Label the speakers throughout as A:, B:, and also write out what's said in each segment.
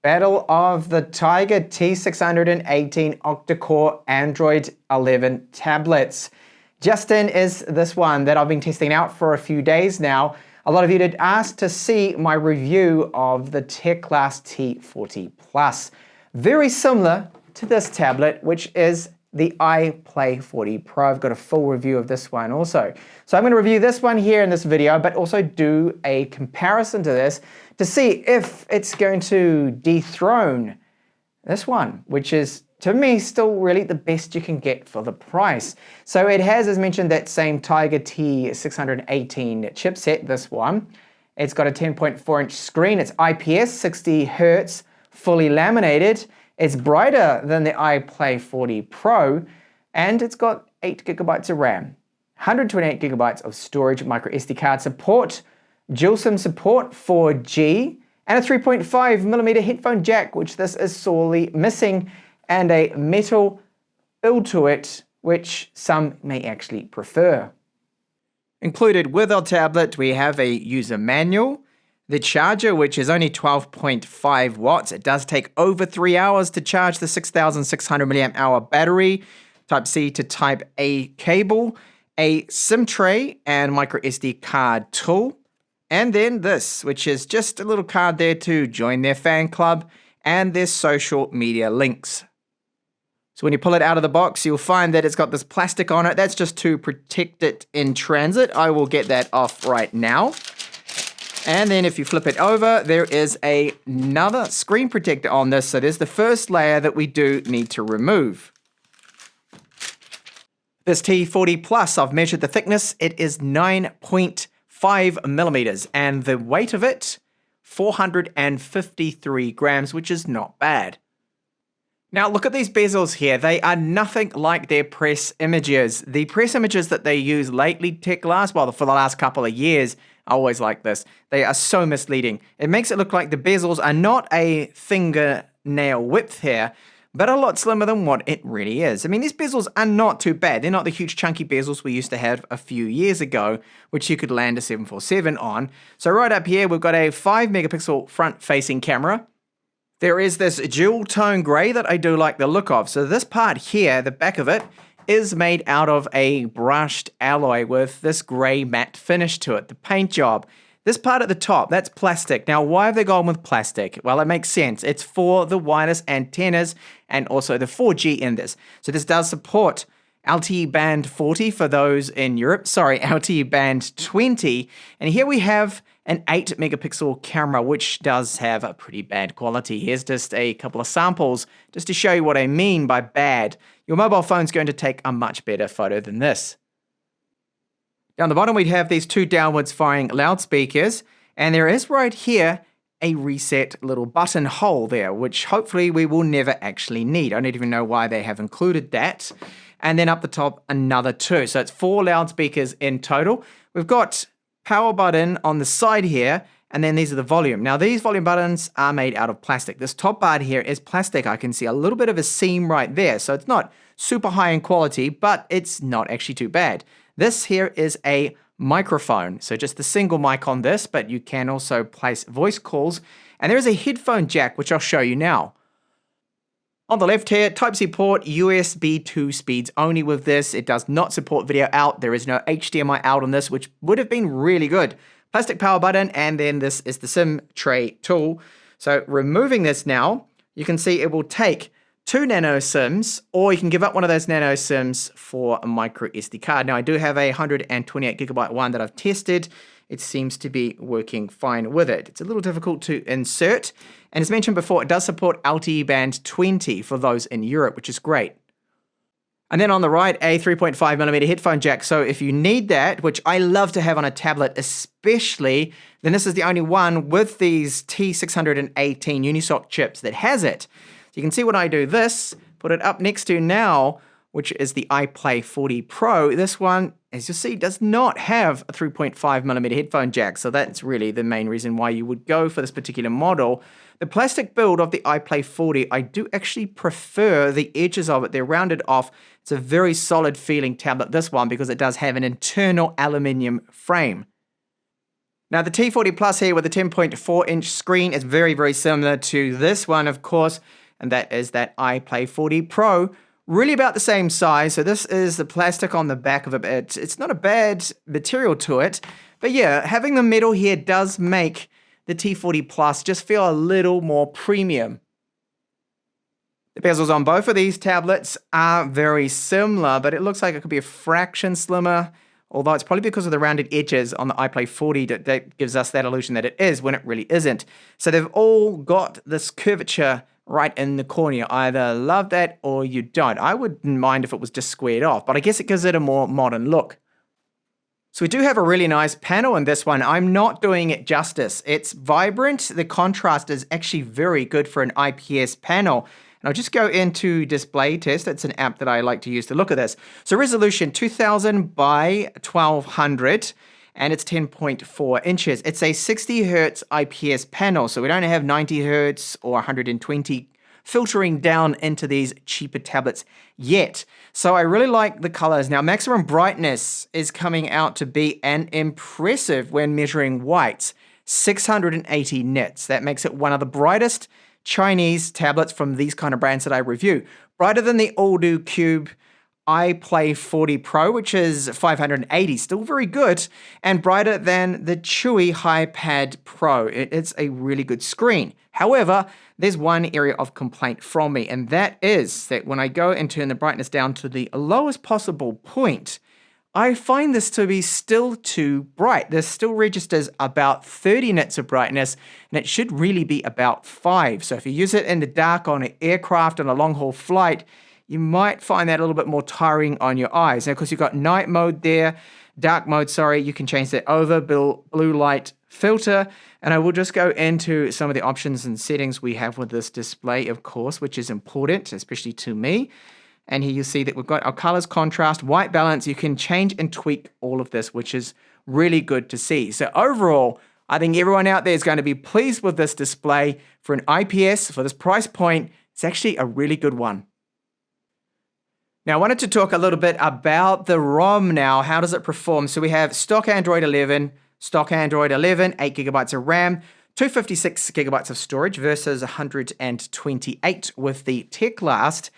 A: Battle of the Tiger T618 octa-core Android 11 tablets. Justin is this one that I've been testing out for a few days now. A lot of you did ask to see my review of the Teclas T40 Plus. Very similar to this tablet, which is the iPlay 40 Pro. I've got a full review of this one also. So I'm going to review this one here in this video, but also do a comparison to this to see if it's going to dethrone this one, which is, to me, still really the best you can get for the price. So it has, as mentioned, that same Tiger T618 chipset, this one. It's got a 10.4-inch screen. It's IPS, 60 Hertz, fully laminated. It's brighter than the iPlay 40 Pro, and it's got 8 GB of RAM, 128 GB of storage, micro SD card support, dual SIM support, 4G, and a 3.5mm headphone jack, which this is sorely missing, and a metal build to it, which some may actually prefer. Included with our tablet, we have a user manual, the charger, which is only 12.5 watts. It does take over 3 hours to charge the 6,600 mAh battery, Type-C to Type-A cable, a SIM tray and micro SD card tool, and then this, which is just a little card there to join their fan club and their social media links. So when you pull it out of the box, you'll find that it's got this plastic on it. That's just to protect it in transit. I will get that off right now. And then if you flip it over, there is another screen protector on this. So there's the first layer that we do need to remove. This T40 Plus, I've measured the thickness. It is 9.5 millimeters, and the weight of it, 453 grams, which is not bad. Now look at these bezels here. They are nothing like their press images. The press images that they use lately, Teclas, well, for the last couple of years, I always like this. They are so misleading. It makes it look like the bezels are not a fingernail width here, but a lot slimmer than what it really is. I mean, these bezels are not too bad. They're not the huge chunky bezels we used to have a few years ago, which you could land a 747 on. So right up here, we've got a 5 megapixel front-facing camera. There is this dual tone gray that I do like the look of. So this part here, the back of it, is made out of a brushed alloy with this gray matte finish to it, the paint job. This part at the top, that's plastic. Now, why have they gone with plastic? Well, it makes sense. It's for the wireless antennas and also the 4G in this. So this does support LTE band 40 for those in Europe. Sorry, LTE band 20. And here we have an 8 megapixel camera, which does have a pretty bad quality. Here's just a couple of samples just to show you what I mean by bad. Your mobile phone's going to take a much better photo than this. Down the bottom, we'd have these two downwards firing loudspeakers, and there is right here a reset little button hole there, which hopefully we will never actually need. I don't even know why they have included that. And then up the top, another two. So it's 4 loudspeakers in total. We've got power button on the side here, and then these are the volume. Now these volume buttons are made out of plastic. This top part here is plastic. I can see a little bit of a seam right there. So it's not super high in quality, but it's not actually too bad. This here is a microphone. So just the single mic on this, but you can also place voice calls. And there is a headphone jack, which I'll show you now. On the left here, Type-C port, USB 2 speeds only with this. It does not support video out. There is no HDMI out on this, which would have been really good. Plastic power button, and then this is the SIM tray tool. So removing this now, you can see it will take 2 nano SIMs, or you can give up one of those nano SIMs for a micro SD card. Now I do have a 128 gigabyte one that I've tested. It seems to be working fine with it. It's a little difficult to insert. And as mentioned before, it does support LTE band 20 for those in Europe, which is great. And then on the right, a 3.5mm headphone jack. So if you need that, which I love to have on a tablet especially, then this is the only one with these T618 Unisoc chips that has it. So you can see when I do this, put it up next to now, which is the iPlay 40 Pro. This one, as you'll see, does not have a 3.5mm headphone jack, so that's really the main reason why you would go for this particular model. The plastic build of the iPlay 40, I do actually prefer the edges of it. They're rounded off. It's a very solid feeling tablet, this one, because it does have an internal aluminium frame. Now, the T40 Plus here with the 10.4-inch screen is very, very similar to this one, of course, and that is that iPlay 40 Pro. Really about the same size, so this is the plastic on the back of it. It's not a bad material to it, but yeah, having the metal here does make the T40 Plus just feel a little more premium. The bezels on both of these tablets are very similar, but it looks like it could be a fraction slimmer, although it's probably because of the rounded edges on the iPlay 40 that gives us that illusion that it is when it really isn't. So they've all got this curvature right in the corner. You either love that or you don't. I wouldn't mind if it was just squared off, but I guess it gives it a more modern look. So we do have a really nice panel in this one. I'm not doing it justice. It's vibrant. The contrast is actually very good for an IPS panel. And I'll just go into Display Test. It's an app that I like to use to look at this. So resolution 2000 by 1200. And it's 10.4 inches. It's a 60 hertz IPS panel, so we don't have 90 hertz or 120 filtering down into these cheaper tablets yet. So I really like the colors. Now, maximum brightness is coming out to be an impressive when measuring whites, 680 nits. That makes it one of the brightest Chinese tablets from these kind of brands that I review. Brighter than the Aldo Cube iPlay 40 Pro, which is 580, still very good, and brighter than the Chewy HiPad Pro. It's a really good screen. However, there's one area of complaint from me, and that is that when I go and turn the brightness down to the lowest possible point, I find this to be still too bright. This still registers about 30 nits of brightness, and it should really be about 5. So if you use it in the dark on an aircraft on a long-haul flight, you might find that a little bit more tiring on your eyes. Now, of course, you've got night mode there, dark mode, sorry. You can change that over blue light filter. And I will just go into some of the options and settings we have with this display, of course, which is important, especially to me. And here you see that we've got our colors, contrast, white balance. You can change and tweak all of this, which is really good to see. So overall, I think everyone out there is going to be pleased with this display. For an IPS, for this price point, it's actually a really good one. Now, I wanted to talk a little bit about the ROM now. How does it perform? So we have stock Android 11, 8 gigabytes of RAM, 256 gigabytes of storage versus 128 with the Teclast,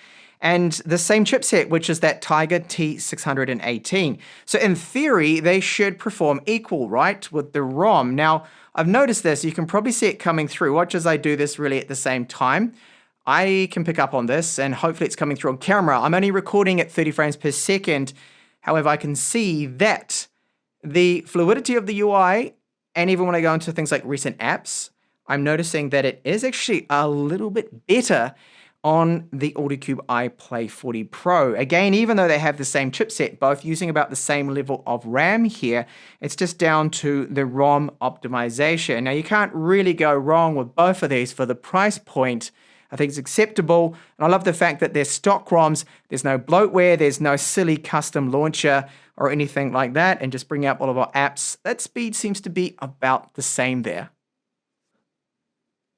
A: and the same chipset, which is that Tiger T618. So in theory, they should perform equal, right, with the ROM. Now, I've noticed this. You can probably see it coming through. Watch as I do this really at the same time. I can pick up on this, and hopefully it's coming through on camera. I'm only recording at 30 frames per second. However, I can see that the fluidity of the UI, and even when I go into things like recent apps, I'm noticing that it is actually a little bit better on the Aldo Cube iPlay 40 Pro. Again, even though they have the same chipset, both using about the same level of RAM here, it's just down to the ROM optimization. Now, you can't really go wrong with both of these for the price point. I think it's acceptable, and I love the fact that they're stock ROMs. There's no bloatware, there's no silly custom launcher or anything like that, and just bring up all of our apps. That speed seems to be about the same there.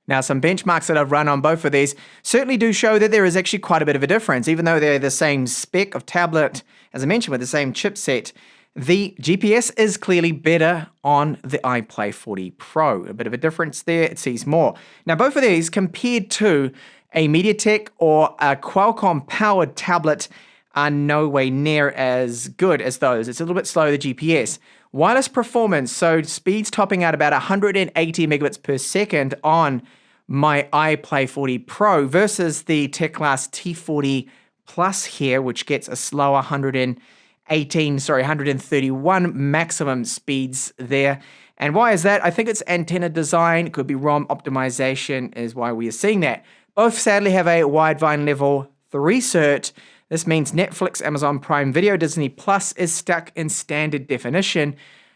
A: Now, some benchmarks that I've run on both of these certainly do show that there is actually quite a bit of a difference. Even though they're the same spec of tablet, as I mentioned, with the same chipset, the GPS is clearly better on the iPlay 40 Pro. A bit of a difference there, it sees more. Now, both of these compared to a MediaTek or a Qualcomm-powered tablet are no way near as good as those. It's a little bit slow, the GPS. Wireless performance, so speeds topping out about 180 megabits per second on my iPlay 40 Pro versus the Teclast T40 Plus here, which gets a slower 131 maximum speeds there. And why is that? I think it's antenna design. It could be ROM optimization is why we are seeing that. Both sadly have a Widevine level 3 cert. This means Netflix, Amazon Prime Video, Disney Plus is stuck in standard definition,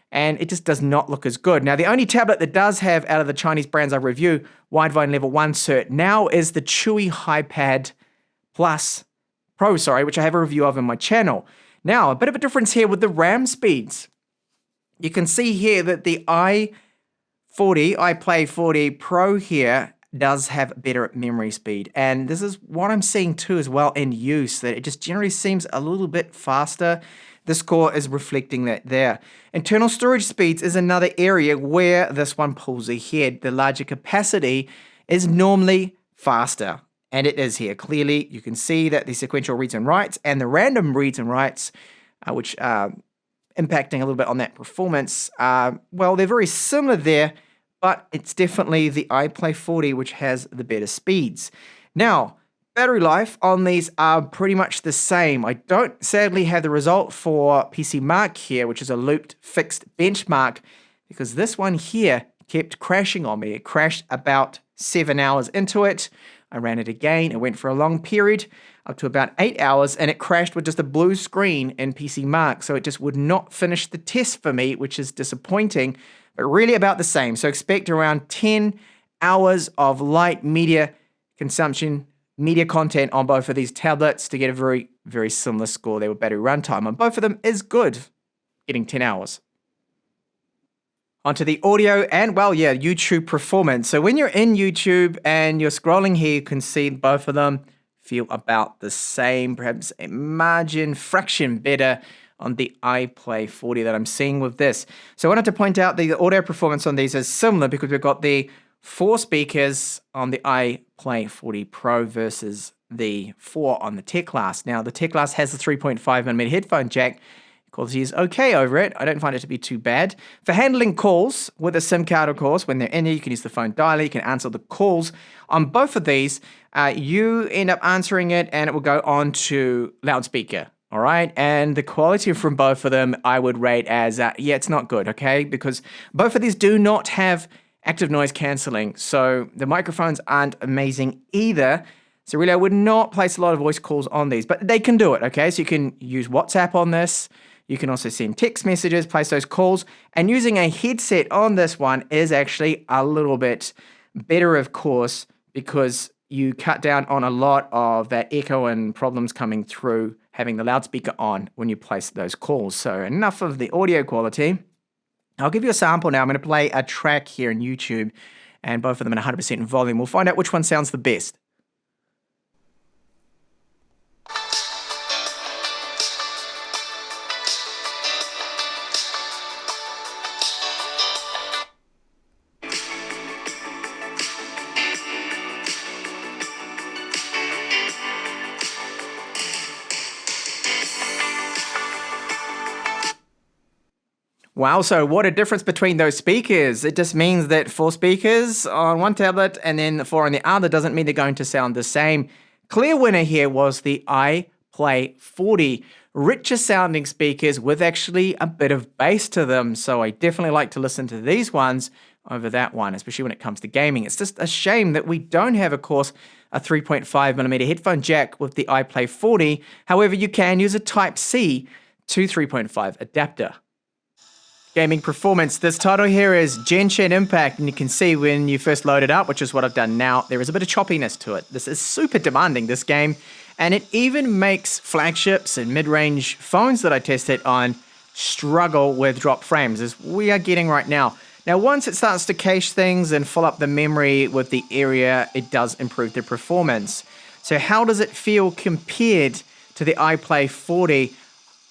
A: and it just does not look as good. Now, the only tablet that does have, out of the Chinese brands I review, Widevine level 1 cert now is the Chewy HiPad Plus Pro, which I have a review of in my channel. Now, a bit of a difference here with the RAM speeds. You can see here that the iPlay 40 Pro here does have better memory speed. And this is what I'm seeing too as well in use, that it just generally seems a little bit faster The score is reflecting that there. Internal storage speeds is another area where this one pulls ahead. The larger capacity is normally faster, and it is here. Clearly, you can see that the sequential reads and writes and the random reads and writes, which are impacting a little bit on that performance, well, they're very similar there, but it's definitely the iPlay 40 which has the better speeds. Now, battery life on these are pretty much the same. I don't sadly have the result for PC Mark here, which is a looped fixed benchmark, because this one here kept crashing on me. It crashed about 7 hours into it. I ran it again. It went for a long period, up to about 8 hours, and it crashed with just a blue screen in PC Mark. So it just would not finish the test for me, which is disappointing, but really about the same. So expect around 10 hours of light media consumption, media content on both of these tablets to get a very, very similar score there with battery runtime. On both of them is good, getting 10 hours. Onto the audio and, well, yeah, YouTube performance. So when you're in YouTube and you're scrolling here, you can see both of them feel about the same, perhaps a margin fraction better on the iPlay 40 that I'm seeing with this. So I wanted to point out the audio performance on these is similar because we've got the 4 speakers on the iPlay 40 Pro versus the 4 on the Teclas. Now, the Teclas has the 3.5mm headphone jack. Quality is okay over it. I don't find it to be too bad. For handling calls with a SIM card, of course, when they're in there, you can use the phone dialer, you can answer the calls. On both of these, you end up answering it and it will go on to loudspeaker, all right? And the quality from both of them, I would rate as, yeah, it's not good, okay? Because both of these do not have active noise cancelling, so the microphones aren't amazing either. So really, I would not place a lot of voice calls on these, but they can do it, okay? So you can use WhatsApp on this. You can also send text messages, place those calls, and using a headset on this one is actually a little bit better, of course, because you cut down on a lot of that echo and problems coming through having the loudspeaker on when you place those calls. So enough of the audio quality. I'll give you a sample now. I'm going to play a track here in YouTube, and both of them at 100% volume. We'll find out which one sounds the best. Wow, so what a difference between those speakers. It just means that 4 speakers on one tablet and then 4 on the other doesn't mean they're going to sound the same. Clear winner here was the iPlay 40. Richer sounding speakers with actually a bit of bass to them. So I definitely like to listen to these ones over that one, especially when it comes to gaming. It's just a shame that we don't have, of course, a 3.5mm headphone jack with the iPlay 40. However, you can use a Type-C to 3.5 adapter. Gaming performance. This title here is Genshin Impact, and you can see when you first load it up, which is what I've done now, there is a bit of choppiness to it. This is super demanding, this game, and it even makes flagships and mid-range phones that I tested on struggle with drop frames, as we are getting right now. Now, once it starts to cache things and fill up the memory with the area, it does improve the performance. So how does it feel compared to the iPlay 40?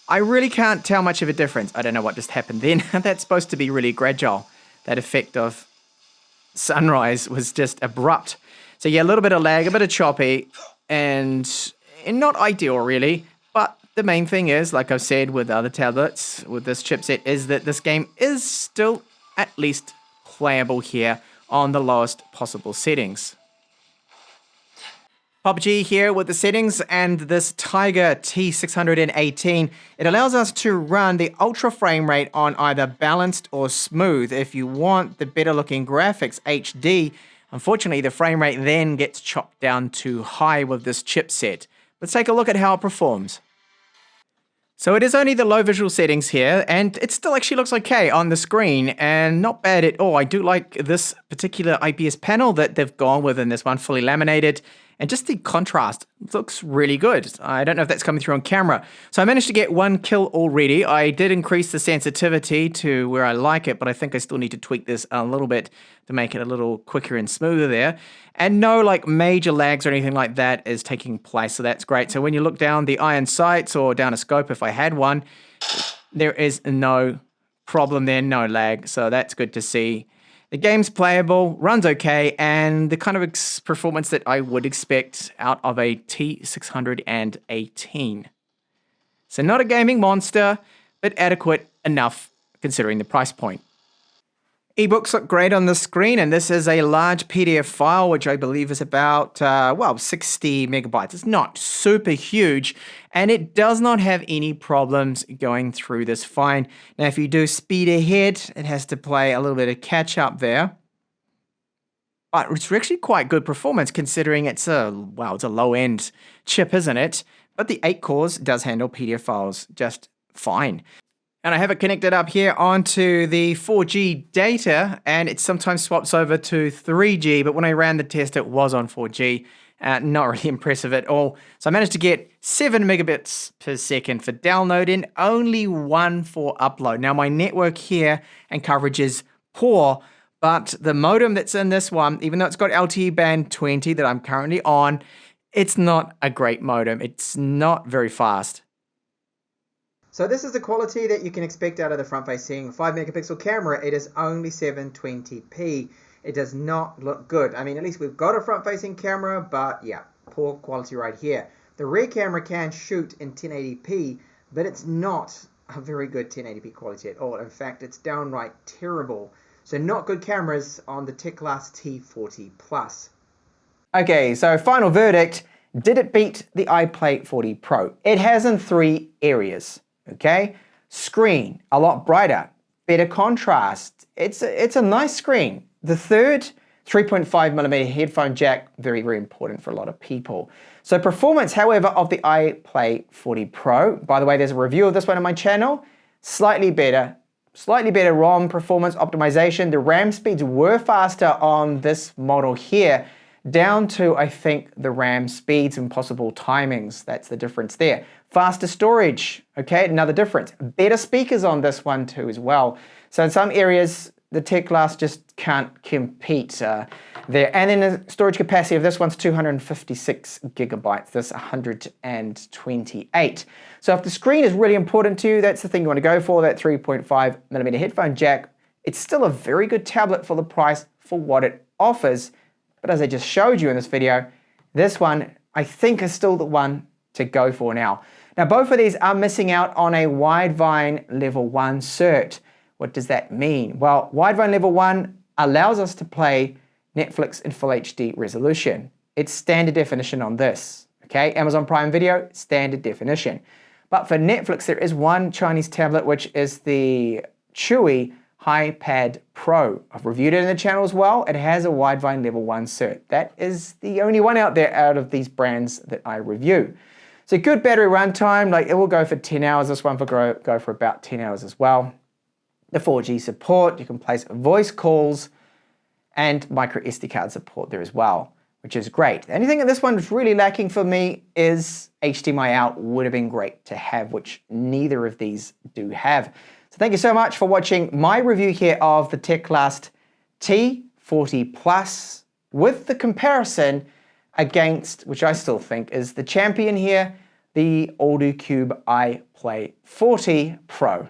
A: I really can't tell much of a difference. I don't know what just happened then. That's supposed to be really gradual. That effect of sunrise was just abrupt. So yeah, a little bit of lag, a bit of choppy, and not ideal really. But the main thing is, like I've said with other tablets, with this chipset, is that this game is still at least playable here on the lowest possible settings. PUBG here with the settings and this Tiger T618. It allows us to run the ultra frame rate on either balanced or smooth. If you want the better looking graphics, HD, unfortunately the frame rate then gets chopped down to high with this chipset. Let's take a look at how it performs. So it is only the low visual settings here, and it still actually looks okay on the screen, and not bad at all. I do like this particular IPS panel that they've gone with in this one, fully laminated. And just the contrast looks really good. I don't know if that's coming through on camera. So I managed to get 1 kill already. I did increase the sensitivity to where I like it, but I think I still need to tweak this a little bit to make it a little quicker and smoother there. And no like major lags or anything like that is taking place, so that's great. So when you look down the iron sights or down a scope if I had one, there is no problem there, no lag, so that's good to see. The game's playable, runs okay, and the kind of performance that I would expect out of a T618. So not a gaming monster, but adequate enough considering the price point. Ebooks look great on the screen, and this is a large PDF file, which I believe is about, 60 megabytes. It's not super huge, and it does not have any problems going through this fine. Now, if you do speed ahead, it has to play a little bit of catch up there. But it's actually quite good performance considering it's a low-end chip, isn't it? But the 8 cores does handle PDF files just fine. And I have it connected up here onto the 4G data, and it sometimes swaps over to 3G, but when I ran the test, it was on 4G. Not really impressive at all. So I managed to get 7 megabits per second for download and only 1 for upload. Now my network here and coverage is poor, but the modem that's in this one, even though it's got LTE band 20 that I'm currently on, it's not a great modem. It's not very fast. So this is the quality that you can expect out of the front-facing 5 megapixel camera. It is only 720p. It does not look good. I mean, at least we've got a front-facing camera, but yeah, poor quality right here. The rear camera can shoot in 1080p, but it's not a very good 1080p quality at all. In fact, it's downright terrible. So not good cameras on the Teclas T40 Plus. Okay, so final verdict. Did it beat the iPlay 40 Pro? It has in 3 areas. Okay, screen, a lot brighter, better contrast. It's a nice screen. The third, 3.5mm headphone jack, very, very important for a lot of people. So performance, however, of the iPlay 40 Pro, by the way, there's a review of this one on my channel, slightly better ROM performance optimization. The RAM speeds were faster on this model here, down to, I think, the RAM speeds and possible timings. That's the difference there. Faster storage, okay, another difference. Better speakers on this one too as well. So in some areas, the Teclas just can't compete there. And then the storage capacity of this one's 256 gigabytes, this 128. So if the screen is really important to you, that's the thing you want to go for, that 3.5mm headphone jack. It's still a very good tablet for the price for what it offers. But as I just showed you in this video, this one I think is still the one to go for now. Now both of these are missing out on a Widevine Level 1 cert. What does that mean? Well, Widevine Level 1 allows us to play Netflix in Full HD resolution. It's standard definition on this. Okay, Amazon Prime Video, standard definition. But for Netflix, there is one Chinese tablet, which is the Chewy HiPad Pro. I've reviewed it in the channel as well. It has a Widevine Level 1 cert. That is the only one out there out of these brands that I review. So good battery runtime, like it will go for 10 hours. This one will go for about 10 hours as well. The 4G support, you can place voice calls and micro SD card support there as well, which is great. The only thing that this one is really lacking for me is HDMI out. Would have been great to have, which neither of these do have. So thank you so much for watching my review here of the Teclas T40 Plus with the comparison against, which I still think is the champion here, the AudoCube iPlay 40 Pro.